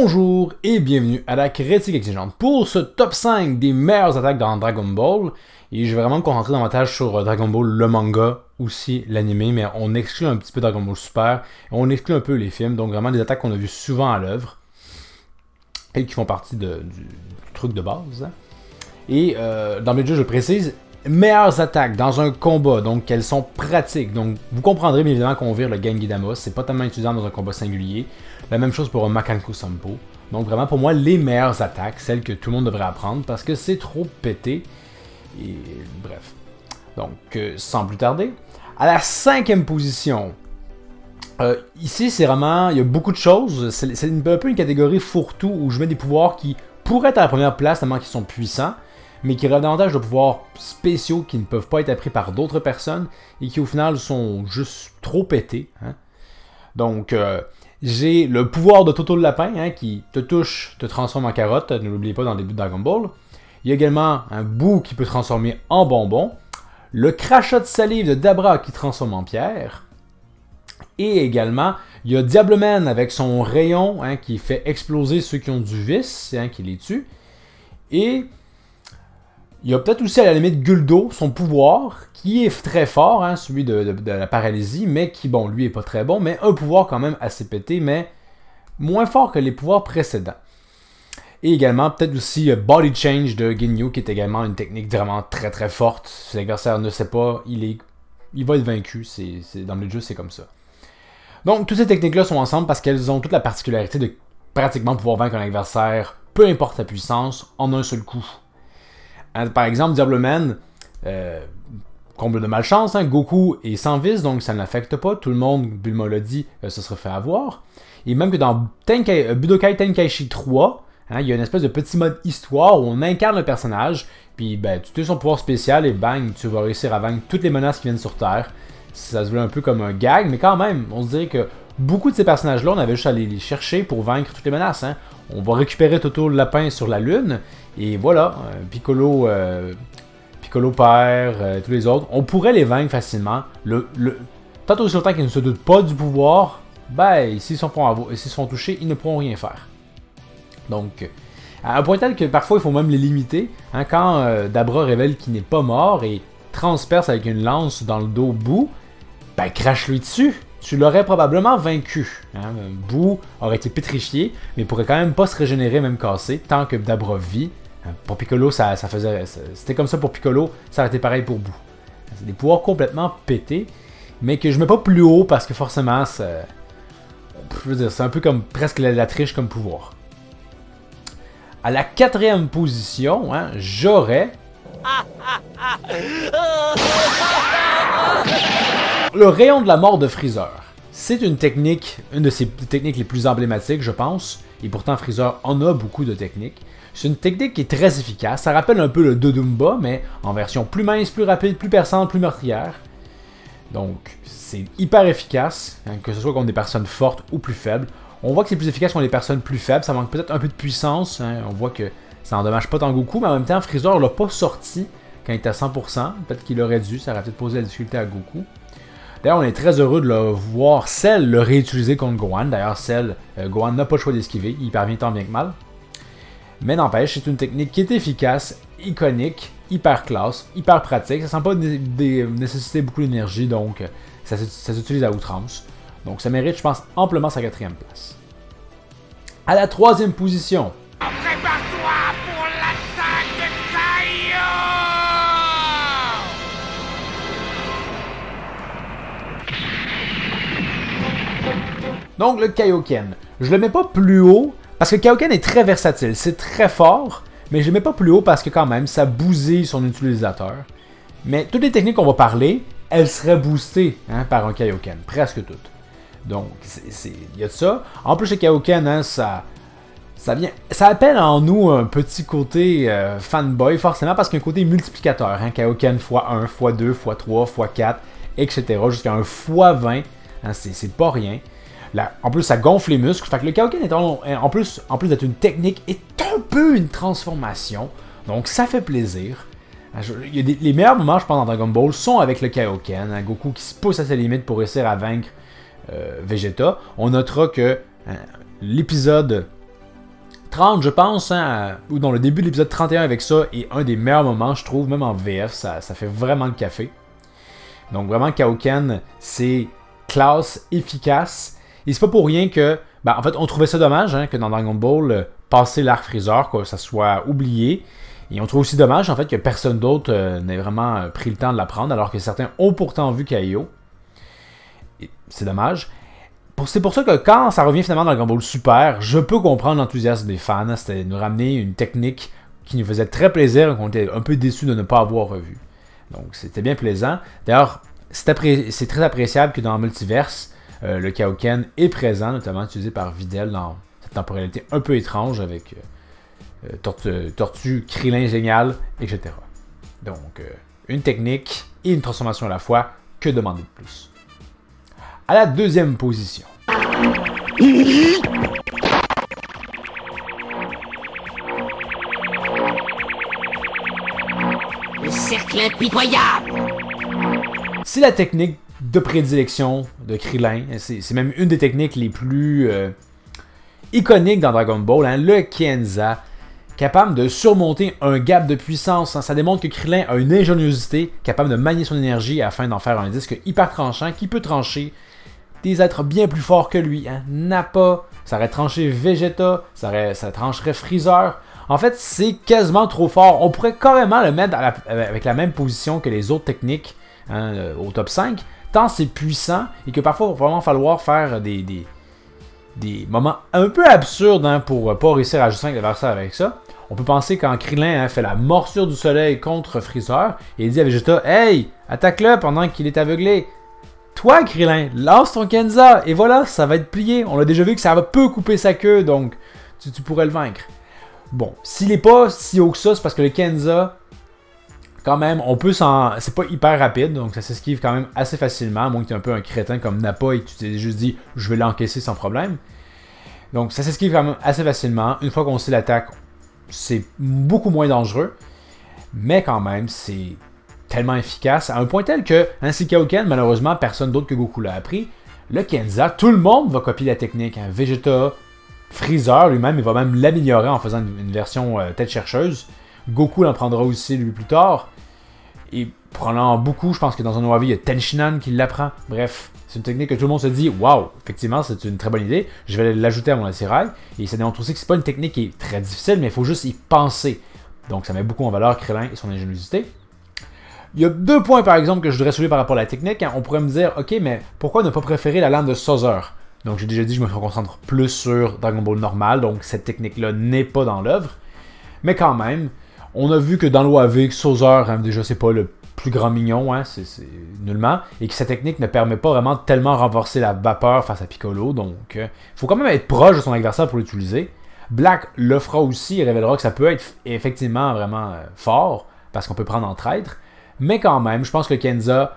Bonjour et bienvenue à la critique exigeante pour ce top 5 des meilleures attaques dans Dragon Ball. Et je vais vraiment me concentrer davantage sur Dragon Ball, le manga, aussi l'anime, mais on exclut un petit peu Dragon Ball Super, et on exclut un peu les films, donc vraiment des attaques qu'on a vues souvent à l'œuvre, et qui font partie du truc de base. Hein. Et dans le jeu, je précise, meilleures attaques dans un combat, donc elles sont pratiques. Donc vous comprendrez bien évidemment qu'on vire le Genki Dama, c'est pas tellement utilisable dans un combat singulier. La même chose pour un Makanko Sampo. Donc vraiment pour moi les meilleures attaques, celles que tout le monde devrait apprendre parce que c'est trop pété. Et bref. Donc sans plus tarder, à la 5e position. Ici c'est vraiment, il y a beaucoup de choses, c'est un peu une catégorie fourre-tout où je mets des pouvoirs qui pourraient être à la première place tellement qu'ils sont puissants, mais qui relèvent davantage de pouvoirs spéciaux qui ne peuvent pas être appris par d'autres personnes et qui au final sont juste trop pétés. Hein. Donc, j'ai le pouvoir de Toto le lapin hein, qui te touche, te transforme en carotte, ne l'oubliez pas dans le début de Dragon Ball. Il y a également un Boo qui peut transformer en bonbon, le crachat de salive de Dabra qui transforme en pierre, et également, il y a Diableman avec son rayon hein, qui fait exploser ceux qui ont du vice, hein, qui les tue, et il y a peut-être aussi à la limite Guldo, son pouvoir, qui est très fort, hein, celui de la paralysie, mais qui, bon, lui est pas très bon, mais un pouvoir quand même assez pété, mais moins fort que les pouvoirs précédents. Et également, peut-être aussi Body Change de Ginyu, qui est également une technique vraiment très très forte. Si l'adversaire ne sait pas, il va être vaincu, dans le jeu c'est comme ça. Donc, toutes ces techniques-là sont ensemble parce qu'elles ont toute la particularité de pratiquement pouvoir vaincre un adversaire, peu importe sa puissance, en un seul coup. Par exemple, Diableman, comble de malchance, hein, Goku est sans vice, donc ça ne l'affecte pas. Tout le monde, Bulma l'a dit, se serait fait avoir. Et même que dans Budokai Tenkaichi 3, hein, il y a une espèce de petit mode histoire où on incarne le personnage, puis ben, tu utilises son pouvoir spécial et bang, tu vas réussir à vaincre toutes les menaces qui viennent sur Terre. Ça se voulait un peu comme un gag, mais quand même, on se dirait que beaucoup de ces personnages-là, on avait juste à les chercher pour vaincre toutes les menaces. Hein. On va récupérer Toto le lapin sur la Lune, et voilà, Piccolo Père, tous les autres, on pourrait les vaincre facilement. Tant aussi longtemps qu'ils ne se doutent pas du pouvoir, ben, s'ils sont touchés, ils ne pourront rien faire. Donc, à un point tel que parfois il faut même les limiter. Hein, quand Dabra révèle qu'il n'est pas mort et transperce avec une lance dans le dos Boo, ben crache-lui dessus. Tu l'aurais probablement vaincu. Hein? Boo aurait été pétrifié, mais pourrait quand même pas se régénérer, même cassé, tant que Dabra vit. Hein? Pour Piccolo, c'était comme ça pour Piccolo, ça aurait été pareil pour Boo. C'est des pouvoirs complètement pétés, mais que je mets pas plus haut parce que forcément, c'est un peu comme presque la triche comme pouvoir. À la 4e position, hein, j'aurais le rayon de la mort de Freezer. C'est une de ses techniques les plus emblématiques, je pense, et pourtant Freezer en a beaucoup de techniques. C'est une technique qui est très efficace, ça rappelle un peu le Dodumba, mais en version plus mince, plus rapide, plus perçante, plus meurtrière. Donc, c'est hyper efficace, hein, que ce soit contre des personnes fortes ou plus faibles. On voit que c'est plus efficace contre les personnes plus faibles, ça manque peut-être un peu de puissance, hein, on voit que ça n'endommage pas tant Goku, mais en même temps, Freezer l'a pas sorti quand il était à 100%, peut-être qu'il aurait dû, ça aurait peut-être posé la difficulté à Goku. D'ailleurs, on est très heureux de le voir Cell le réutiliser contre Gohan. D'ailleurs, Cell, Gohan n'a pas le choix d'esquiver, il parvient tant bien que mal. Mais n'empêche, c'est une technique qui est efficace, iconique, hyper classe, hyper pratique. Ça ne semble pas nécessiter beaucoup d'énergie, donc ça s'utilise à outrance. Donc ça mérite, je pense, amplement sa 4e place. À la 3e position. Prépare-toi pour l'attaque de Kaio! Donc le Kaioken. Je le mets pas plus haut parce que Kaioken est très versatile. C'est très fort, mais je le mets pas plus haut parce que quand même, ça bousille son utilisateur. Mais toutes les techniques qu'on va parler, elles seraient boostées hein, par un Kaioken. Presque toutes. Donc, il y a de ça. En plus, le Kaioken, hein, ça appelle en nous un petit côté fanboy, forcément, parce qu'il y a un côté multiplicateur. Hein, Kaioken x1, x2, x3, x4, etc. Jusqu'à un x20. Hein, c'est pas rien. Là, en plus, ça gonfle les muscles. Fait que le Kaioken, en plus d'être une technique, est un peu une transformation. Donc, ça fait plaisir. Les meilleurs moments, je pense, dans Dragon Ball sont avec le Kaioken. Hein, Goku qui se pousse à ses limites pour réussir à vaincre Vegeta. On notera que l'épisode 30, je pense, hein, ou dans le début de l'épisode 31 avec ça, est un des meilleurs moments, je trouve, même en VF, ça fait vraiment le café. Donc vraiment, Kaioken, c'est classe, efficace, et c'est pas pour rien que, ben, en fait, on trouvait ça dommage, hein, que dans Dragon Ball, passer l'arc Freezer, que ça soit oublié, et on trouve aussi dommage, en fait, que personne d'autre n'ait vraiment pris le temps de l'apprendre, alors que certains ont pourtant vu Kaio. C'est dommage. C'est pour ça que quand ça revient finalement dans Dragon Ball Super, je peux comprendre l'enthousiasme des fans. C'était nous ramener une technique qui nous faisait très plaisir et qu'on était un peu déçus de ne pas avoir revu. Donc c'était bien plaisant. D'ailleurs, c'est très appréciable que dans Multiverse, le Kaioken est présent, notamment utilisé par Videl dans cette temporalité un peu étrange avec Tortue, Krillin génial, etc. Donc une technique et une transformation à la fois, que demander de plus? À la deuxième position. Le cercle impitoyable. C'est la technique de prédilection de Krillin. C'est même une des techniques les plus iconiques dans Dragon Ball, hein, le Kenza. Capable de surmonter un gap de puissance. Hein. Ça démontre que Krillin a une ingéniosité, capable de manier son énergie afin d'en faire un disque hyper tranchant qui peut trancher des êtres bien plus forts que lui. Hein. Nappa, ça aurait tranché Vegeta, ça trancherait Freezer. En fait, c'est quasiment trop fort. On pourrait carrément le mettre avec la même position que les autres techniques, hein, au top 5, tant c'est puissant et que parfois il va vraiment falloir faire des moments un peu absurdes, hein, pour pas réussir à ajuster avec l'adversaire avec ça. On peut penser quand Krillin, hein, fait la morsure du soleil contre Freezer et il dit à Vegeta « Hey, attaque-le pendant qu'il est aveuglé !» Toi, Krillin, lance ton Kenza, et voilà, ça va être plié. On a déjà vu que ça peut couper sa queue, donc tu pourrais le vaincre. Bon, s'il n'est pas si haut que ça, c'est parce que le Kenza, quand même, on peut s'en... C'est pas hyper rapide, donc ça s'esquive quand même assez facilement, à moins que tu es un peu un crétin comme Nappa et que tu t'es juste dit « je vais l'encaisser sans problème ». Donc ça s'esquive quand même assez facilement. Une fois qu'on sait l'attaque, c'est beaucoup moins dangereux, mais quand même, c'est tellement efficace, à un point tel que, hein, si Kaioken, malheureusement, personne d'autre que Goku l'a appris, le Kenza, tout le monde va copier la technique. Hein. Vegeta, Freezer lui-même, il va même l'améliorer en faisant une version tête chercheuse. Goku l'en prendra aussi lui plus tard. Et probablement beaucoup, je pense que dans un OAV, il y a Tenshinhan qui l'apprend. Bref, c'est une technique que tout le monde se dit « Waouh, effectivement, c'est une très bonne idée. Je vais l'ajouter à mon attirail. » Et ça démontre aussi que c'est pas une technique qui est très difficile, mais il faut juste y penser. Donc ça met beaucoup en valeur Krillin et son ingéniosité. Il y a 2 points, par exemple, que je voudrais soulever par rapport à la technique. On pourrait me dire, ok, mais pourquoi ne pas préférer la lame de Sauzer? Donc, j'ai déjà dit, je me concentre plus sur Dragon Ball normal, donc cette technique-là n'est pas dans l'œuvre. Mais quand même, on a vu que dans l'OAV, Sauzer, hein, déjà, c'est pas le plus grand mignon, hein, c'est nullement, et que sa technique ne permet pas vraiment tellement renforcer la vapeur face à Piccolo, donc il faut quand même être proche de son adversaire pour l'utiliser. Black le fera aussi, il révélera que ça peut être effectivement vraiment fort, parce qu'on peut prendre en traître. Mais quand même, je pense que le Kenza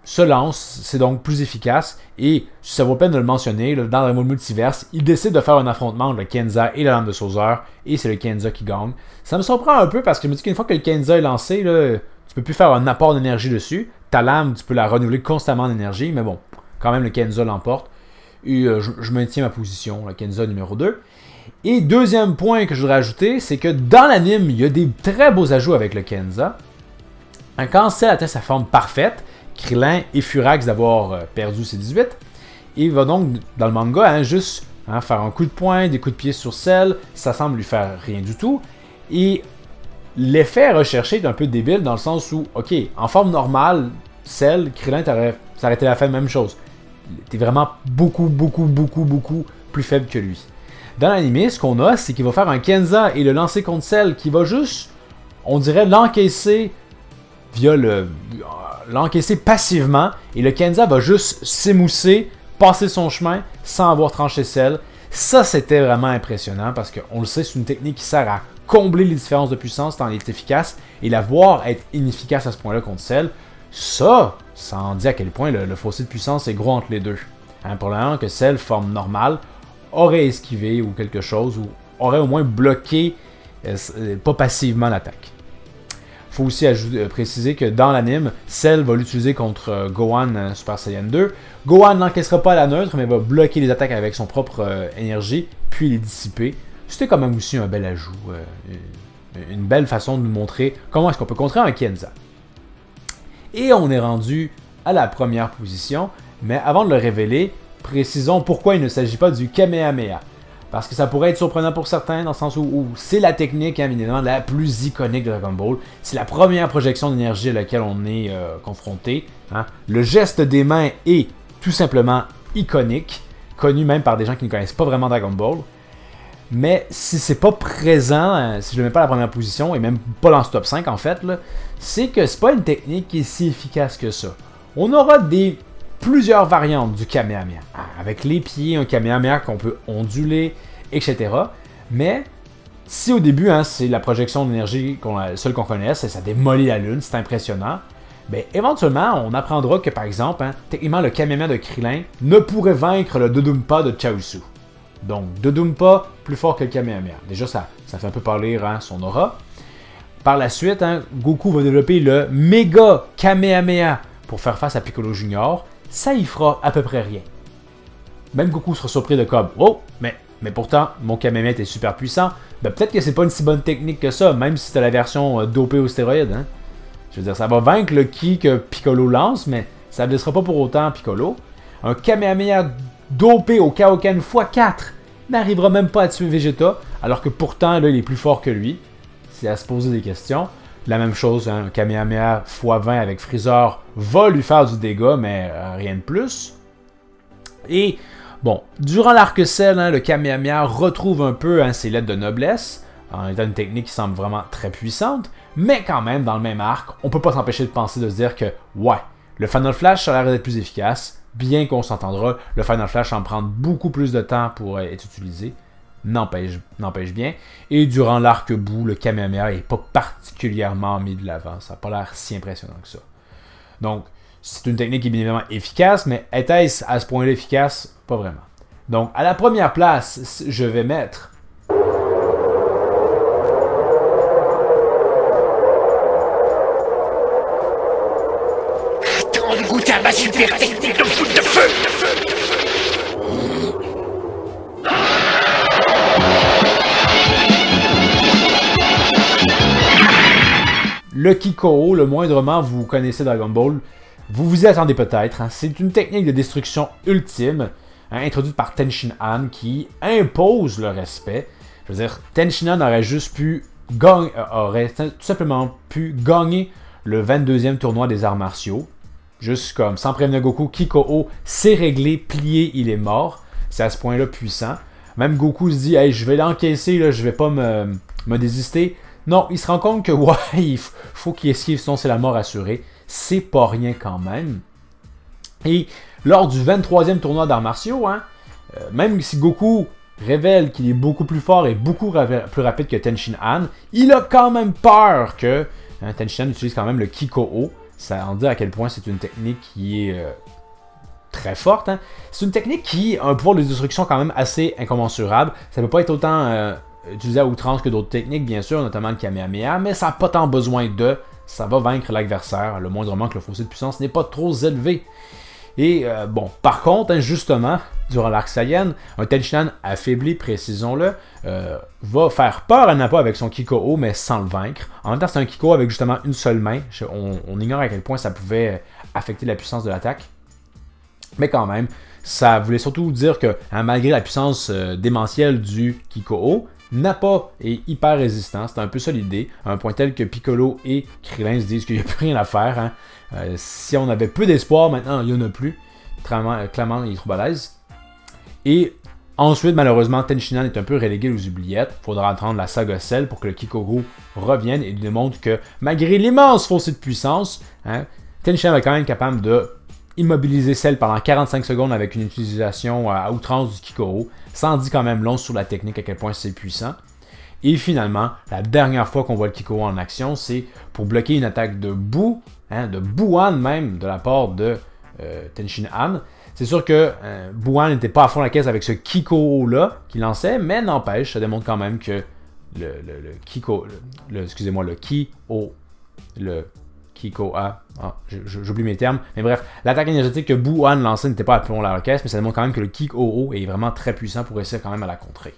se lance, c'est donc plus efficace. Et ça vaut la peine de le mentionner, là, dans le multiverse, il décide de faire un affrontement entre le Kenza et la lame de Sauzer. Et c'est le Kenza qui gagne. Ça me surprend un peu parce que je me dis qu'une fois que le Kenza est lancé, là, tu peux plus faire un apport d'énergie dessus. Ta lame, tu peux la renouveler constamment en énergie. Mais bon, quand même, le Kenza l'emporte. Et je maintiens ma position, le Kenza numéro 2. Et deuxième point que je voudrais ajouter, c'est que dans l'anime, il y a des très beaux ajouts avec le Kenza. Quand Cell atteint sa forme parfaite, Krillin est furax d'avoir perdu ses 18. Et il va donc, dans le manga, hein, juste faire un coup de poing, des coups de pied sur Cell. Ça semble lui faire rien du tout. Et l'effet recherché est un peu débile dans le sens où, ok, en forme normale, Cell, Krillin, ça aurait été la fin de même chose. T'es vraiment beaucoup plus faible que lui. Dans l'anime, ce qu'on a, c'est qu'il va faire un Kenza et le lancer contre Cell qui va juste, on dirait, l'encaisser via l'encaisser passivement et le Kenza va juste s'émousser, passer son chemin sans avoir tranché Cell. Ça, c'était vraiment impressionnant parce qu'on le sait, c'est une technique qui sert à combler les différences de puissance tant elle est efficace et la voir être inefficace à ce point-là contre Cell, ça en dit à quel point le fossé de puissance est gros entre les deux. Hein, probablement que Cell, forme normale, aurait esquivé ou quelque chose ou aurait au moins bloqué pas passivement l'attaque. Il faut aussi préciser que dans l'anime, Cell va l'utiliser contre Gohan Super Saiyan 2. Gohan n'encaissera pas la neutre, mais va bloquer les attaques avec son propre énergie, puis les dissiper. c'était quand même aussi un bel ajout, une belle façon de nous montrer comment est-ce qu'on peut contrer un Kienza. Et on est rendu à la première position, mais avant de le révéler, précisons pourquoi il ne s'agit pas du Kamehameha. Parce que ça pourrait être surprenant pour certains, dans le sens où c'est la technique évidemment la plus iconique de Dragon Ball. C'est la première projection d'énergie à laquelle on est confronté. Hein. Le geste des mains est tout simplement iconique, connu même par des gens qui ne connaissent pas vraiment Dragon Ball. Mais si c'est pas présent, si je le mets pas à la première position, et même pas dans ce top 5 en fait, c'est que c'est pas une technique qui est si efficace que ça. On aura plusieurs variantes du Kamehameha. Avec les pieds, un Kamehameha qu'on peut onduler, etc. Mais si au début, c'est la projection d'énergie seule qu'on connaisse, et ça démolit la Lune, c'est impressionnant, ben, éventuellement, on apprendra que, par exemple, techniquement, le Kamehameha de Krillin ne pourrait vaincre le Dodonpa de Chaozu. Donc, Dodonpa, plus fort que le Kamehameha. Déjà, ça fait un peu parler son aura. Par la suite, Goku va développer le Méga Kamehameha pour faire face à Piccolo Junior. Ça y fera à peu près rien. Même Goku sera surpris de comme « Oh, mais pourtant, mon Kamehameha était super puissant. Ben, peut-être que c'est pas une si bonne technique que ça, même si c'était la version dopée aux stéroïdes. Hein. Je veux dire, ça va vaincre le ki que Piccolo lance, mais ça ne blessera pas pour autant Piccolo. Un Kamehameha dopé au Kaioken x4 n'arrivera même pas à tuer Vegeta, alors que pourtant, là, il est plus fort que lui. C'est à se poser des questions. La même chose, un Kamehameha x20 avec Freezer va lui faire du dégât, mais rien de plus. Et, bon, durant l'arc Cell, le Kamehameha retrouve un peu ses lettres de noblesse, en étant une technique qui semble vraiment très puissante, mais quand même, dans le même arc, on peut pas s'empêcher de penser, de se dire que, ouais, le Final Flash, ça a l'air d'être plus efficace, bien qu'on s'entendra, le Final Flash en prend beaucoup plus de temps pour être utilisé. N'empêche bien. Et durant l'arc bout, le Kamehameha n'est pas particulièrement mis de l'avant. Ça n'a pas l'air si impressionnant que ça. Donc, c'est une technique qui est bien évidemment efficace, mais était-ce à ce point-là efficace? Pas vraiment. Donc, à la première place, je vais mettre... Attends de goûter à ma super technique de foot de feu! Le Kiko, le moindrement vous connaissez Dragon Ball, vous vous y attendez peut-être. C'est une technique de destruction ultime, introduite par Ten Shin Han, qui impose le respect. Je veux dire, Ten Shin Han aurait tout simplement pu gagner le 22e tournoi des arts martiaux. Juste comme, sans prévenir Goku, Kiko, c'est réglé, plié, il est mort. C'est à ce point-là puissant. Même Goku se dit, hey, je vais l'encaisser, là, je vais pas me désister. Non, il se rend compte que ouais, il faut qu'il esquive, sinon c'est la mort assurée. C'est pas rien quand même. Et lors du 23e tournoi d'arts martiaux, même si Goku révèle qu'il est beaucoup plus fort et beaucoup plus rapide que Ten Shin Han, il a quand même peur que Ten Shin Han utilise quand même le Kiko. Ça en dit à quel point c'est une technique qui est très forte. C'est une technique qui a un pouvoir de destruction quand même assez incommensurable. Ça peut pas être autant... utilisé à outrance que d'autres techniques, bien sûr, notamment le Kamehameha, mais ça n'a pas tant besoin de, ça va vaincre l'adversaire, le moindrement que le fossé de puissance n'est pas trop élevé. Et bon, par contre, justement, durant l'arc Saiyan, un Ten Shin Han affaibli, précisons-le, va faire peur à Nappa avec son Kiko, mais sans le vaincre. En même temps, c'est un Kiko avec justement une seule main. On ignore à quel point ça pouvait affecter la puissance de l'attaque. Mais quand même, ça voulait surtout dire que, malgré la puissance démentielle du Kiko, Nappa est hyper résistant, c'est un peu ça l'idée, à un point tel que Piccolo et Krillin se disent qu'il n'y a plus rien à faire. Si on avait peu d'espoir, maintenant il n'y en a plus. Clairement, il est trop balèze. Et ensuite, malheureusement, Ten Shin Han est un peu relégué aux oubliettes. Il faudra attendre la saga Cell pour que le Kikoru revienne et lui démontre que, malgré l'immense fossé de puissance, Ten Shin Han est quand même capable de immobiliser Cell pendant 45 secondes avec une utilisation à outrance du Kikoru. Ça en dit quand même long sur la technique à quel point c'est puissant. Et finalement, la dernière fois qu'on voit le Kikoru en action, c'est pour bloquer une attaque de Buu, de Buuan même, de la part de Ten Shin Han. C'est sûr que Buuan n'était pas à fond la caisse avec ce Kikoru-là qu'il lançait, mais n'empêche, ça démontre quand même que le Kiko-A, j'oublie mes termes, mais bref, l'attaque énergétique que Buuan lançait n'était pas à plomb la caisse, mais ça démontre quand même que le Kiko est vraiment très puissant pour réussir quand même à la contrer.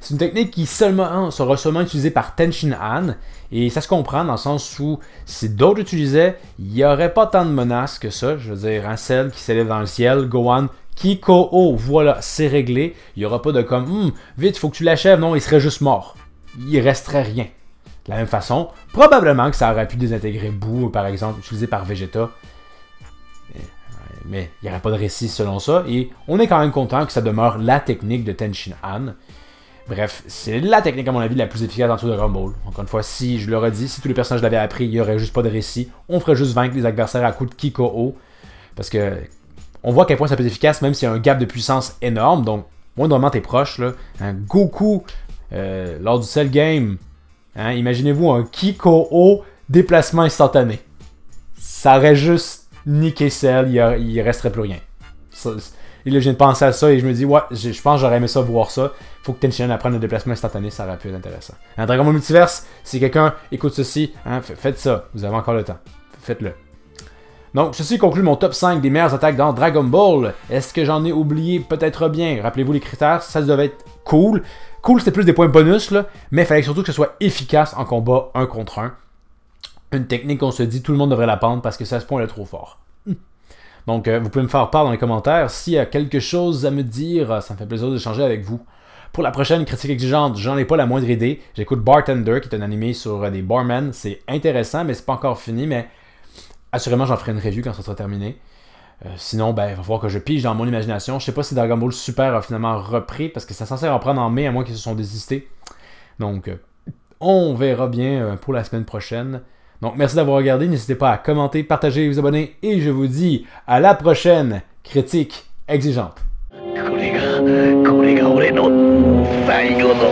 C'est une technique qui sera seulement utilisée par Tenshin Han, et ça se comprend dans le sens où si d'autres utilisaient, il n'y aurait pas tant de menaces que ça. Je veux dire, un Cell qui s'élève dans le ciel, Gohan, Kiko, voilà, c'est réglé. Il n'y aura pas de comme, vite, il faut que tu l'achèves, non, il serait juste mort. Il resterait rien. De la même façon, probablement que ça aurait pu désintégrer Boo, par exemple, utilisé par Vegeta. Mais il n'y aurait pas de récit selon ça, et on est quand même content que ça demeure la technique de Tenshin Han. Bref, c'est la technique à mon avis la plus efficace dans tout Dragon Ball. Encore une fois, si je l'aurais dit, si tous les personnages l'avaient appris, il n'y aurait juste pas de récit. On ferait juste vaincre les adversaires à coups de Kiko. Parce que on voit à quel point ça peut être efficace, même s'il y a un gap de puissance énorme. Donc, moindrement t'es proche, là. Un Goku, lors du Cell Game, hein, imaginez-vous un Kiko déplacement instantané. Ça aurait juste niqué Cell, il resterait plus rien. Et là, je viens de penser à ça et je me dis, ouais, je pense que j'aurais aimé ça, voir ça. Faut que Tenshin apprenne le déplacement instantané, ça aurait pu être intéressant. Un Dragon Ball Multiverse, si quelqu'un écoute ceci, hein, faites ça, vous avez encore le temps. Faites-le. Donc, ceci conclut mon top 5 des meilleures attaques dans Dragon Ball. Est-ce que j'en ai oublié? Peut-être bien. Rappelez-vous les critères, ça devait être cool. Cool, c'était plus des points bonus, là, mais il fallait surtout que ce soit efficace en combat 1 contre 1. Une technique qu'on se dit, tout le monde devrait l'apprendre parce que ça se point est trop fort. Donc, vous pouvez me faire part dans les commentaires s'il y a quelque chose à me dire. Ça me fait plaisir d'échanger avec vous. Pour la prochaine critique exigeante, j'en ai pas la moindre idée. J'écoute Bartender, qui est un animé sur des barmen. C'est intéressant, mais c'est pas encore fini. Mais assurément, j'en ferai une review quand ça sera terminé. Sinon, ben, il va falloir que je pige dans mon imagination. Je sais pas si Dragon Ball Super a finalement repris, parce que c'est censé reprendre en mai, à moins qu'ils se sont désistés. Donc, on verra bien pour la semaine prochaine. Donc, merci d'avoir regardé. N'hésitez pas à commenter, partager, vous abonner. Et je vous dis à la prochaine critique exigeante. これが俺の最後の